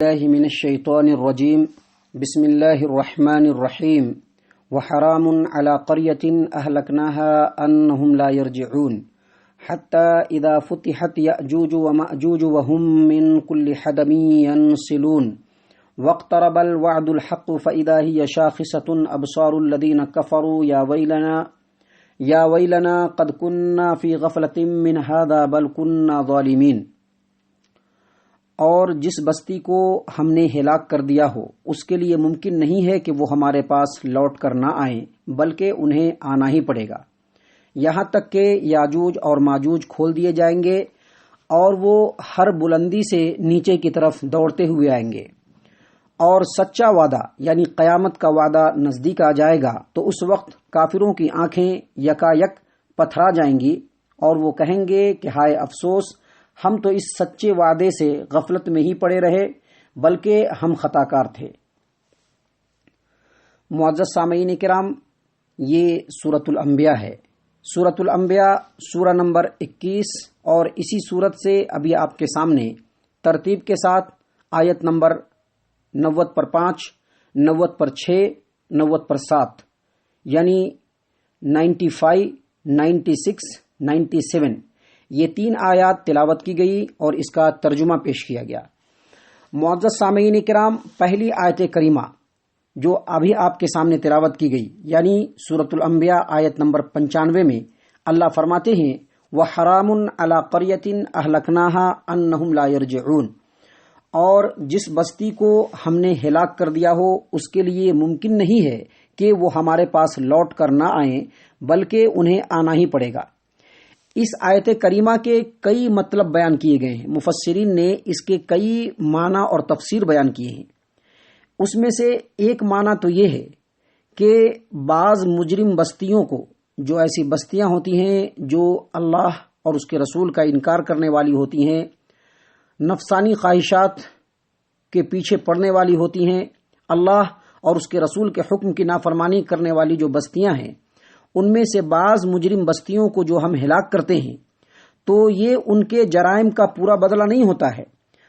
الله من الشيطان الرجيم بسم الله الرحمن الرحيم وحرام على قرية أهلكناها أنهم لا يرجعون حتى إذا فتحت يأجوج ومأجوج وهم من كل حدب ينسلون واقترب الوعد الحق فإذا هي شاخصة أبصار الذين كفروا يا ويلنا قد كنا في غفلة من هذا بل كنا ظالمين۔ اور جس بستی کو ہم نے ہلاک کر دیا ہو اس کے لیے ممکن نہیں ہے کہ وہ ہمارے پاس لوٹ کر نہ آئیں بلکہ انہیں آنا ہی پڑے گا، یہاں تک کہ یاجوج اور ماجوج کھول دیے جائیں گے اور وہ ہر بلندی سے نیچے کی طرف دوڑتے ہوئے آئیں گے، اور سچا وعدہ یعنی قیامت کا وعدہ نزدیک آ جائے گا تو اس وقت کافروں کی آنکھیں یکا یک پتھرا جائیں گی اور وہ کہیں گے کہ ہائے افسوس، ہم تو اس سچے وعدے سے غفلت میں ہی پڑے رہے بلکہ ہم خطا کار تھے۔ معزز سامعین کرام، یہ سورۃ الانبیاء ہے۔ سورۃ الانبیاء سورہ نمبر 21 اور اسی سورت سے ابھی آپ کے سامنے ترتیب کے ساتھ آیت نمبر 90 پر 5، 90 پر 6، 90 پر 7 یعنی 95، 96، 97 یہ 3 آیات تلاوت کی گئی اور اس کا ترجمہ پیش کیا گیا۔ معزز سامعین کرام، پہلی آیت کریمہ جو ابھی آپ کے سامنے تلاوت کی گئی یعنی سورۃ الانبیاء آیت نمبر 95 میں اللہ فرماتے ہیں وَحَرَامٌ عَلَىٰ قَرْيَةٍ أَهْلَكْنَاهَا أَنَّهُمْ لَا يَرْجِعُونَ، اور جس بستی کو ہم نے ہلاک کر دیا ہو اس کے لیے ممکن نہیں ہے کہ وہ ہمارے پاس لوٹ کر نہ آئیں بلکہ انہیں آنا ہی پڑے گا۔ اس آیت کریمہ کے کئی مطلب بیان کیے گئے ہیں، مفسرین نے اس کے کئی معنی اور تفسیر بیان کیے ہیں۔ اس میں سے ایک معنی تو یہ ہے کہ بعض مجرم بستیوں کو، جو ایسی بستیاں ہوتی ہیں جو اللہ اور اس کے رسول کا انکار کرنے والی ہوتی ہیں، نفسانی خواہشات کے پیچھے پڑنے والی ہوتی ہیں، اللہ اور اس کے رسول کے حکم کی نافرمانی کرنے والی جو بستیاں ہیں، ان میں سے بعض مجرم بستیوں کو جو ہم ہلاک کرتے ہیں تو یہ ان کے جرائم کا پورا بدلہ نہیں ہوتا ہے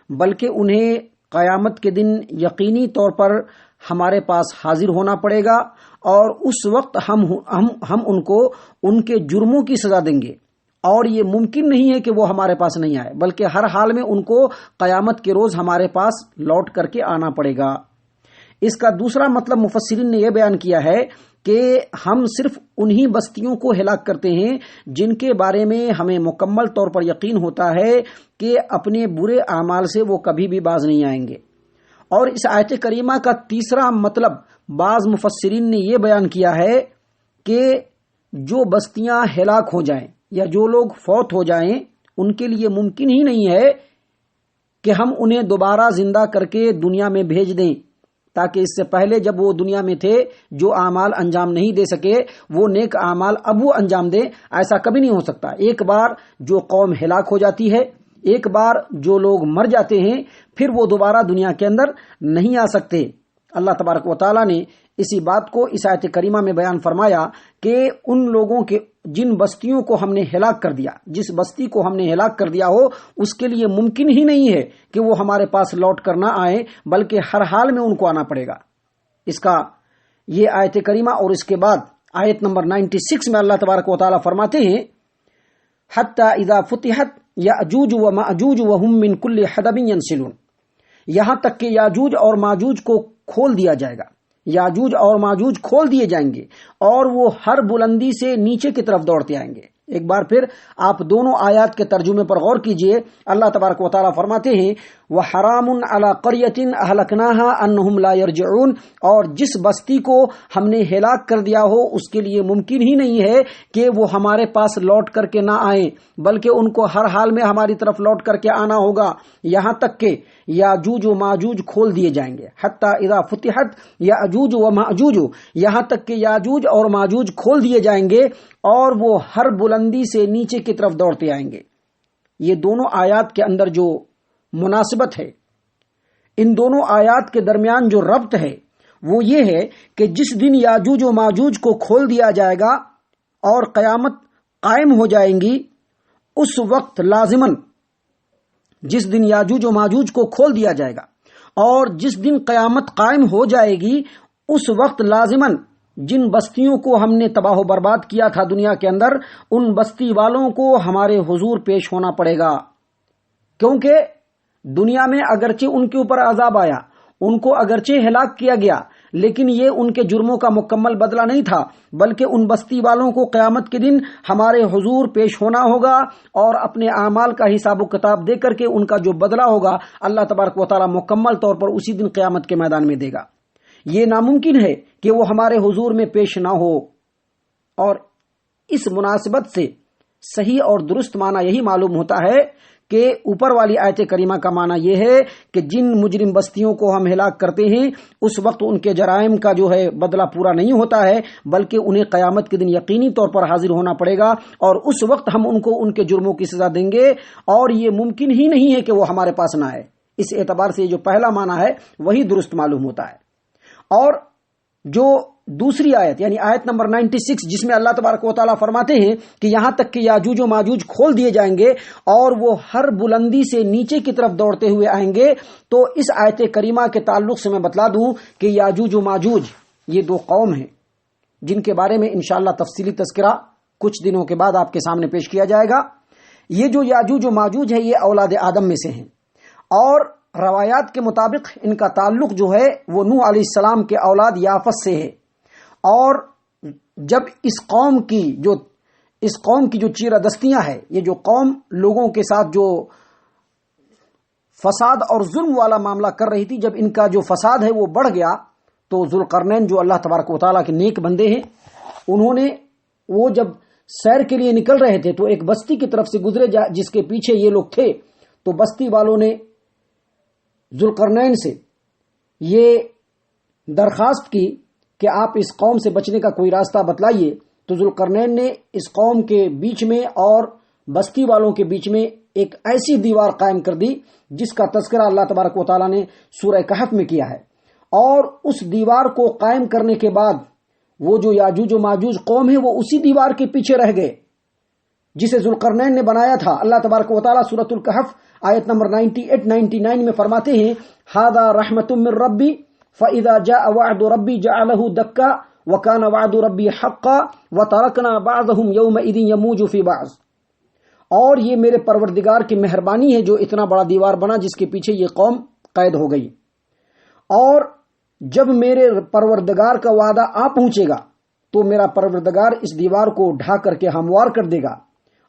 بلکہ انہیں قیامت کے دن یقینی طور پر ہمارے پاس حاضر ہونا پڑے گا اور اس وقت ہم ان کو ان کے جرموں کی سزا دیں گے، اور یہ ممکن نہیں ہے کہ وہ ہمارے پاس نہیں آئے بلکہ ہر حال میں ان کو قیامت کے روز ہمارے پاس لوٹ کر کے آنا پڑے گا۔ اس کا دوسرا مطلب مفسرین نے یہ بیان کیا ہے کہ ہم صرف انہی بستیوں کو ہلاک کرتے ہیں جن کے بارے میں ہمیں مکمل طور پر یقین ہوتا ہے کہ اپنے برے اعمال سے وہ کبھی بھی باز نہیں آئیں گے۔ اور اس آیت کریمہ کا تیسرا مطلب بعض مفسرین نے یہ بیان کیا ہے کہ جو بستیاں ہلاک ہو جائیں یا جو لوگ فوت ہو جائیں ان کے لیے ممکن ہی نہیں ہے کہ ہم انہیں دوبارہ زندہ کر کے دنیا میں بھیج دیں، تاکہ اس سے پہلے جب وہ دنیا میں تھے جو اعمال انجام نہیں دے سکے وہ نیک اعمال اب وہ انجام دیں، ایسا کبھی نہیں ہو سکتا۔ ایک بار جو قوم ہلاک ہو جاتی ہے، ایک بار جو لوگ مر جاتے ہیں، پھر وہ دوبارہ دنیا کے اندر نہیں آ سکتے۔ اللہ تبارک و تعالیٰ نے اسی بات کو اس آیت کریمہ میں بیان فرمایا کہ ان لوگوں کے جن بستیوں کو ہم نے ہلاک کر دیا، جس بستی کو ہم نے ہلاک کر دیا ہو اس کے لیے ممکن ہی نہیں ہے کہ وہ ہمارے پاس لوٹ کر نہ آئیں بلکہ ہر حال میں ان کو آنا پڑے گا۔ اس کا یہ آیت کریمہ اور اس کے بعد آیت نمبر 96 میں اللہ تبارک و تعالیٰ فرماتے ہیں حتی اذا فتحت یاجوج و ماجوج وهم من کل حدب ینسلون، یہاں تک کہ یاجوج اور ماجوج کو کھول دیا جائے گا، یاجوج اور ماجوج کھول دیے جائیں گے اور وہ ہر بلندی سے نیچے کی طرف دوڑتے آئیں گے۔ ایک بار پھر آپ دونوں آیات کے ترجمے پر غور کیجئے۔ اللہ تبارک و تعالیٰ فرماتے ہیں وَحَرَامٌ عَلَىٰ قَرْيَةٍ أَهْلَكْنَاهَا أَنَّهُمْ لَا يَرْجِعُونَ، اور جس بستی کو ہم نے ہلاک کر دیا ہو اس کے لیے ممکن ہی نہیں ہے کہ وہ ہمارے پاس لوٹ کر کے نہ آئیں بلکہ ان کو ہر حال میں ہماری طرف لوٹ کر کے آنا ہوگا، یہاں تک کہ یاجوج و ماجوج کھول دیے جائیں گے۔ حتی اذا فتحت یاجوج و ماجوج، یہاں تک کہ یاجوج اور ماجوج کھول دیے جائیں گے اور وہ ہر بلندی سے نیچے کی طرف دوڑتے آئیں گے۔ یہ دونوں آیات کے اندر جو مناسبت ہے، ان دونوں آیات کے درمیان جو ربط ہے وہ یہ ہے کہ جس دن یاجوج و ماجوج کو کھول دیا جائے گا اور قیامت قائم ہو جائیں گی، اس وقت لازماً جس دن یاجوج و ماجوج کو کھول دیا جائے گا اور جس دن قیامت قائم ہو جائے گی اس وقت لازماً جن بستیوں کو ہم نے تباہ و برباد کیا تھا دنیا کے اندر، ان بستی والوں کو ہمارے حضور پیش ہونا پڑے گا، کیونکہ دنیا میں اگرچہ ان کے اوپر عذاب آیا، ان کو اگرچہ ہلاک کیا گیا، لیکن یہ ان کے جرموں کا مکمل بدلہ نہیں تھا، بلکہ ان بستی والوں کو قیامت کے دن ہمارے حضور پیش ہونا ہوگا اور اپنے اعمال کا حساب و کتاب دے کر کے ان کا جو بدلہ ہوگا اللہ تبارک و تعالی مکمل طور پر اسی دن قیامت کے میدان میں دے گا۔ یہ ناممکن ہے کہ وہ ہمارے حضور میں پیش نہ ہو، اور اس مناسبت سے صحیح اور درست معنی یہی معلوم ہوتا ہے کہ اوپر والی آیت کریمہ کا معنی یہ ہے کہ جن مجرم بستیوں کو ہم ہلاک کرتے ہیں اس وقت ان کے جرائم کا جو ہے بدلہ پورا نہیں ہوتا ہے، بلکہ انہیں قیامت کے دن یقینی طور پر حاضر ہونا پڑے گا، اور اس وقت ہم ان کو ان کے جرموں کی سزا دیں گے، اور یہ ممکن ہی نہیں ہے کہ وہ ہمارے پاس نہ آئے۔ اس اعتبار سے جو پہلا معنی ہے وہی درست معلوم ہوتا ہے۔ اور جو دوسری آیت یعنی آیت نمبر 96 جس میں اللہ تبارک و تعالیٰ فرماتے ہیں کہ یہاں تک کہ یاجوج و ماجوج کھول دیے جائیں گے اور وہ ہر بلندی سے نیچے کی طرف دوڑتے ہوئے آئیں گے، تو اس آیت کریمہ کے تعلق سے میں بتلا دوں کہ یاجوج و ماجوج یہ دو قوم ہیں جن کے بارے میں انشاءاللہ تفصیلی تذکرہ کچھ دنوں کے بعد آپ کے سامنے پیش کیا جائے گا۔ یہ جو یاجوج و ماجوج ہے یہ اولاد آدم میں سے ہیں، اور روایات کے مطابق ان کا تعلق جو ہے وہ نوح علیہ السلام کے اولاد یافس سے ہے، اور جب اس قوم کی جو چیرہ دستیاں ہے، یہ جو قوم لوگوں کے ساتھ جو فساد اور ظلم والا معاملہ کر رہی تھی، جب ان کا جو فساد ہے وہ بڑھ گیا تو ذوالقرنین جو اللہ تبارک و تعالیٰ کے نیک بندے ہیں، انہوں نے وہ جب سیر کے لیے نکل رہے تھے تو ایک بستی کی طرف سے گزرے جس کے پیچھے یہ لوگ تھے، تو بستی والوں نے ذوالقرنین سے یہ درخواست کی کہ آپ اس قوم سے بچنے کا کوئی راستہ بتلائیے، تو ذوالقرنین نے اس قوم کے بیچ میں اور بستی والوں کے بیچ میں ایک ایسی دیوار قائم کر دی جس کا تذکرہ اللہ تبارک و تعالیٰ نے سورہ کہف میں کیا ہے، اور اس دیوار کو قائم کرنے کے بعد وہ جو یاجوج و ماجوج قوم ہے وہ اسی دیوار کے پیچھے رہ گئے جسے ذوالقرنین نے بنایا تھا۔ اللہ تبارک و تعالیٰ سورۃ الکہف آیت نمبر 98-99 میں فرماتے ہیں ھذا رحمۃ من ربی فَإِذَا جَاءَ وَعْدُ رَبِّي جَعَلَهُ دَكَّا وَكَانَ وَعْدُ رَبِّي حَقًّا وَتَرَكْنَا بَعْضَهُمْ يَوْمَئِذٍ يَمُوجُ فِي بَعْضٍ، اور یہ میرے پروردگار کی مہربانی ہے جو اتنا بڑا دیوار بنا جس کے پیچھے یہ قوم قید ہو گئی، اور جب میرے پروردگار کا وعدہ آ پہنچے گا تو میرا پروردگار اس دیوار کو ڈھا کر کے ہموار کر دے گا،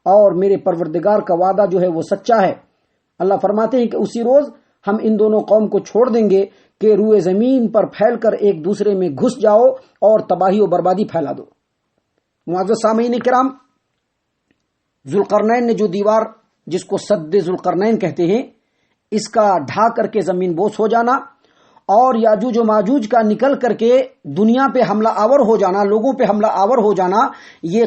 اور میرے پروردگار کا وعدہ جو ہے وہ سچا ہے۔ اللہ فرماتے ہیں کہ اسی روز ہم ان دونوں قوم کو چھوڑ دیں گے کہ روئے زمین پر پھیل کر ایک دوسرے میں گھس جاؤ اور تباہی و بربادی پھیلا دو۔ معزز سامعین کرام، ذوالقرنین نے جو دیوار جس کو سد ذوالقرنین کہتے ہیں، اس کا ڈھا کر کے زمین بوس ہو جانا اور یاجوج و ماجوج کا نکل کر کے دنیا پہ حملہ آور ہو جانا، لوگوں پہ حملہ آور ہو جانا، یہ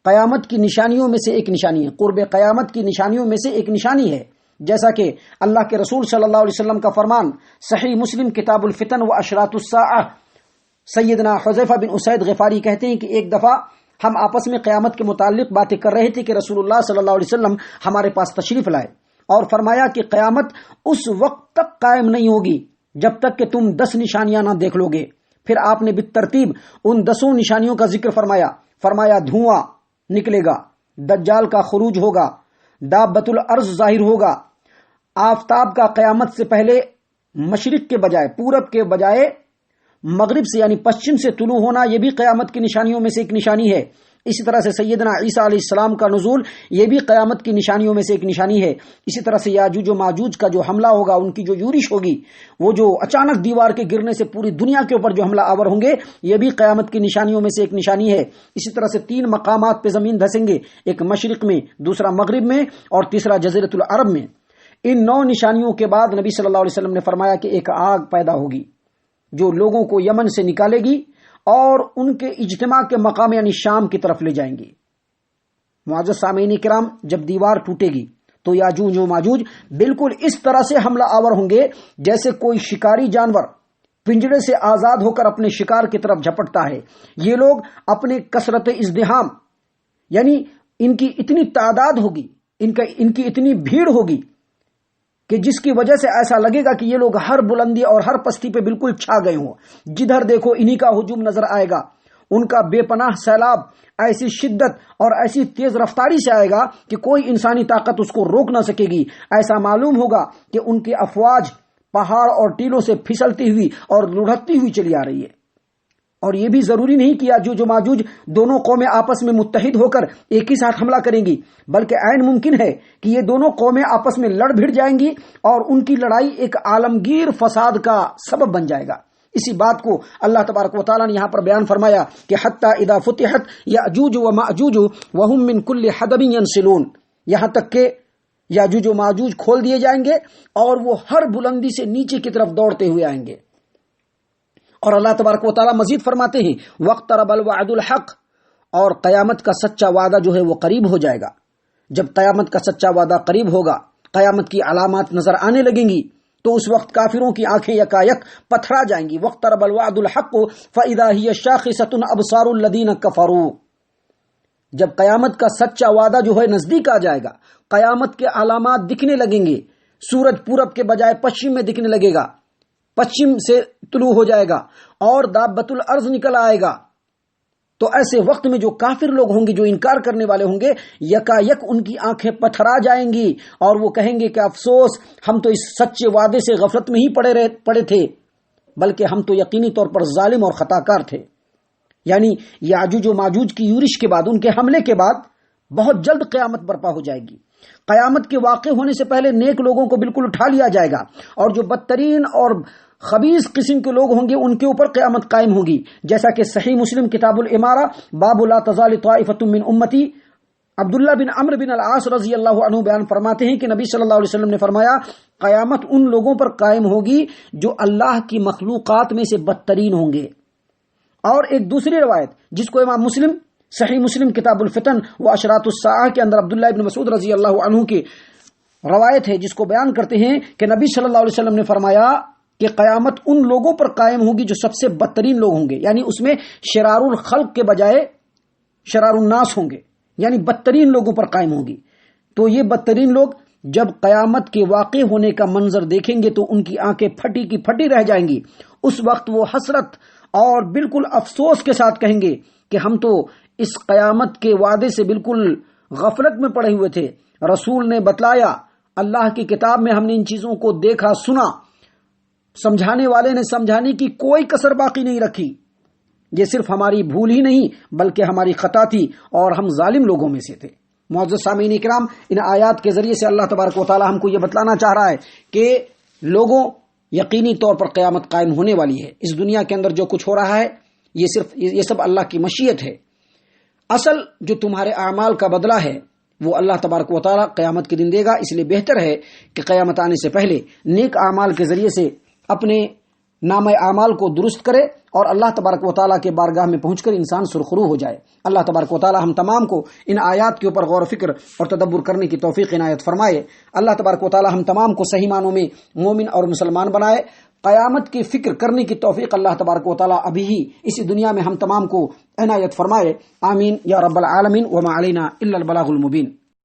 قیامت کی نشانیوں میں سے ایک نشانی ہے، قرب قیامت کی نشانیوں میں سے ایک نشانی ہے، جیسا کہ اللہ کے رسول صلی اللہ علیہ وسلم کا فرمان صحیح مسلم کتاب الفتن و اشراط الساعہ، سیدنا حذیفہ بن اسید غفاری کہتے ہیں کہ ایک دفعہ ہم آپس میں قیامت کے متعلق باتیں کر رہے تھے کہ رسول اللہ صلی اللہ علیہ وسلم ہمارے پاس تشریف لائے اور فرمایا کہ قیامت اس وقت تک قائم نہیں ہوگی جب تک کہ تم 10 نشانیاں نہ دیکھ لو گے۔ پھر آپ نے بالترتیب ان 10 نشانیوں کا ذکر فرمایا دھواں نکلے گا، دجال کا خروج ہوگا، دابۃ الارض ظاہر ہوگا، آفتاب کا قیامت سے پہلے مشرق کے بجائے پورب کے بجائے مغرب سے یعنی پشچم سے طلوع ہونا، یہ بھی قیامت کی نشانیوں میں سے ایک نشانی ہے۔ اسی طرح سے سیدنا عیسیٰ علیہ السلام کا نزول، یہ بھی قیامت کی نشانیوں میں سے ایک نشانی ہے۔ اسی طرح سے یاجوج و ماجوج کا جو حملہ ہوگا، ان کی جو یورش ہوگی، وہ جو اچانک دیوار کے گرنے سے پوری دنیا کے اوپر جو حملہ آور ہوں گے، یہ بھی قیامت کی نشانیوں میں سے ایک نشانی ہے۔ اسی طرح سے 3 مقامات پہ زمین دھسیں گے، ایک مشرق میں، دوسرا مغرب میں اور تیسرا جزیرۃ العرب میں۔ ان 9 نشانیوں کے بعد نبی صلی اللہ علیہ وسلم نے فرمایا کہ ایک آگ پیدا ہوگی جو لوگوں کو یمن سے نکالے گی اور ان کے اجتماع کے مقام یعنی شام کی طرف لے جائیں گی۔ معزز سامعین کرام، جب دیوار ٹوٹے گی تو یاجوج و ماجوج بالکل اس طرح سے حملہ آور ہوں گے جیسے کوئی شکاری جانور پنجرے سے آزاد ہو کر اپنے شکار کی طرف جھپٹتا ہے۔ یہ لوگ اپنے کثرت ازدحام یعنی ان کی اتنی تعداد ہوگی، ان کی اتنی بھیڑ ہوگی کہ جس کی وجہ سے ایسا لگے گا کہ یہ لوگ ہر بلندی اور ہر پستی پہ بالکل چھا گئے ہوں، جدھر دیکھو انہی کا ہجوم نظر آئے گا، ان کا بے پناہ سیلاب ایسی شدت اور ایسی تیز رفتاری سے آئے گا کہ کوئی انسانی طاقت اس کو روک نہ سکے گی۔ ایسا معلوم ہوگا کہ ان کی افواج پہاڑ اور ٹیلوں سے پھسلتی ہوئی اور لڑھکتی ہوئی چلی آ رہی ہے۔ اور یہ بھی ضروری نہیں کہ یاجوج و ماجوج دونوں قومیں آپس میں متحد ہو کر ایک ہی ساتھ حملہ کریں گی، بلکہ عین ممکن ہے کہ یہ دونوں قومیں آپس میں لڑ بھڑ جائیں گی اور ان کی لڑائی ایک عالمگیر فساد کا سبب بن جائے گا۔ اسی بات کو اللہ تبارک و تعالیٰ نے یہاں پر بیان فرمایا کہ حتی اذا فتحت یاجوج و ماجوج وهم من کل حدب ینسلون، یہاں تک کہ یاجوج و ماجوج کھول دیے جائیں گے اور وہ ہر بلندی سے نیچے کی طرف دوڑتے ہوئے آئیں گے۔ اور اللہ تبارک و تعالیٰ مزید فرماتے ہیں وَاقْتَرَبَ الْوَعْدُ الْحَقُّ، اور قیامت کا سچا وعدہ جو ہے وہ قریب ہو جائے گا۔ جب قیامت کا سچا وعدہ قریب ہوگا، قیامت کی علامات نظر آنے لگیں گی، تو اس وقت کافروں کی آنکھیں یکایک پتھرا جائیں گی۔ وَاقْتَرَبَ الْوَعْدُ الْحَقُّ فَإِذَا هِيَ شَاخِصَةٌ أَبْصَارُ الَّذِينَ كَفَرُوا، جب قیامت کا سچا وعدہ جو ہے نزدیک آ جائے گا، قیامت کے علامات دکھنے لگیں گے، سورج پورب کے بجائے پشچم میں دکھنے لگے گا، پشچم سے طلوع ہو جائے گا اور دابۃ الارض نکل آئے گا، تو ایسے وقت میں جو کافر لوگ ہوں گے، جو انکار کرنے والے ہوں گے، یکایک ان کی آنکھیں پتھرا جائیں گی اور وہ کہیں گے کہ افسوس، ہم تو اس سچے وعدے سے غفلت میں ہی پڑے تھے، بلکہ ہم تو یقینی طور پر ظالم اور خطا کار تھے۔ یعنی یاجوج و ماجوج کی یورش کے بعد، ان کے حملے کے بعد بہت جلد قیامت برپا ہو جائے گی۔ قیامت کے واقع ہونے سے پہلے نیک لوگوں کو بالکل اٹھا لیا جائے گا، اور جو بدترین اور خبیث قسم کے لوگ ہوں گے ان کے اوپر قیامت قائم ہوگی، جیسا کہ صحیح مسلم کتاب الامارہ باب لا تزال طائفۃ من امتی، عبداللہ بن عمرو بن العاص رضی اللہ عنہ بیان فرماتے ہیں کہ نبی صلی اللہ علیہ وسلم نے فرمایا قیامت ان لوگوں پر قائم ہوگی جو اللہ کی مخلوقات میں سے بدترین ہوں گے۔ اور ایک دوسری روایت جس کو امام مسلم صحیح مسلم کتاب الفتن و اشراط الساعہ کے اندر عبداللہ بن مسعود رضی اللہ عنہ کی روایت ہے، جس کو بیان کرتے ہیں کہ نبی صلی اللہ علیہ وسلم نے فرمایا کہ قیامت ان لوگوں پر قائم ہوگی جو سب سے بدترین لوگ ہوں گے، یعنی اس میں شرار الخلق کے بجائے شرار الناس ہوں گے، یعنی بدترین لوگوں پر قائم ہوگی۔ تو یہ بدترین لوگ جب قیامت کے واقع ہونے کا منظر دیکھیں گے تو ان کی آنکھیں پھٹی کی پھٹی رہ جائیں گی۔ اس وقت وہ حسرت اور بالکل افسوس کے ساتھ کہیں گے کہ ہم تو اس قیامت کے وعدے سے بالکل غفلت میں پڑے ہوئے تھے، رسول نے بتلایا، اللہ کی کتاب میں ہم نے ان چیزوں کو دیکھا سنا، سمجھانے والے نے سمجھانے کی کوئی کسر باقی نہیں رکھی، یہ صرف ہماری بھول ہی نہیں بلکہ ہماری خطا تھی اور ہم ظالم لوگوں میں سے تھے۔ معزز سامعین اکرام، ان آیات کے ذریعے سے اللہ تبارک و تعالی ہم کو یہ بتلانا چاہ رہا ہے کہ لوگوں یقینی طور پر قیامت قائم ہونے والی ہے۔ اس دنیا کے اندر جو کچھ ہو رہا ہے یہ سب اللہ کی مشیت ہے۔ اصل جو تمہارے اعمال کا بدلہ ہے وہ اللہ تبارک و تعالی قیامت کے دن دے گا، اس لیے بہتر ہے کہ قیامت آنے سے پہلے نیک اعمال کے ذریعے سے اپنے نام اعمال کو درست کرے اور اللہ تبارک و تعالیٰ کے بارگاہ میں پہنچ کر انسان سرخرو ہو جائے۔ اللہ تبارک و تعالیٰ ہم تمام کو ان آیات کے اوپر غور و فکر اور تدبر کرنے کی توفیق عنایت فرمائے۔ اللہ تبارک و تعالیٰ ہم تمام کو صحیح معنوں میں مومن اور مسلمان بنائے۔ قیامت کی فکر کرنے کی توفیق اللہ تبارک و تعالیٰ ابھی ہی اسی دنیا میں ہم تمام کو عنایت فرمائے۔ آمین یا رب العالمین، وما علینا الا البلاغ المبین۔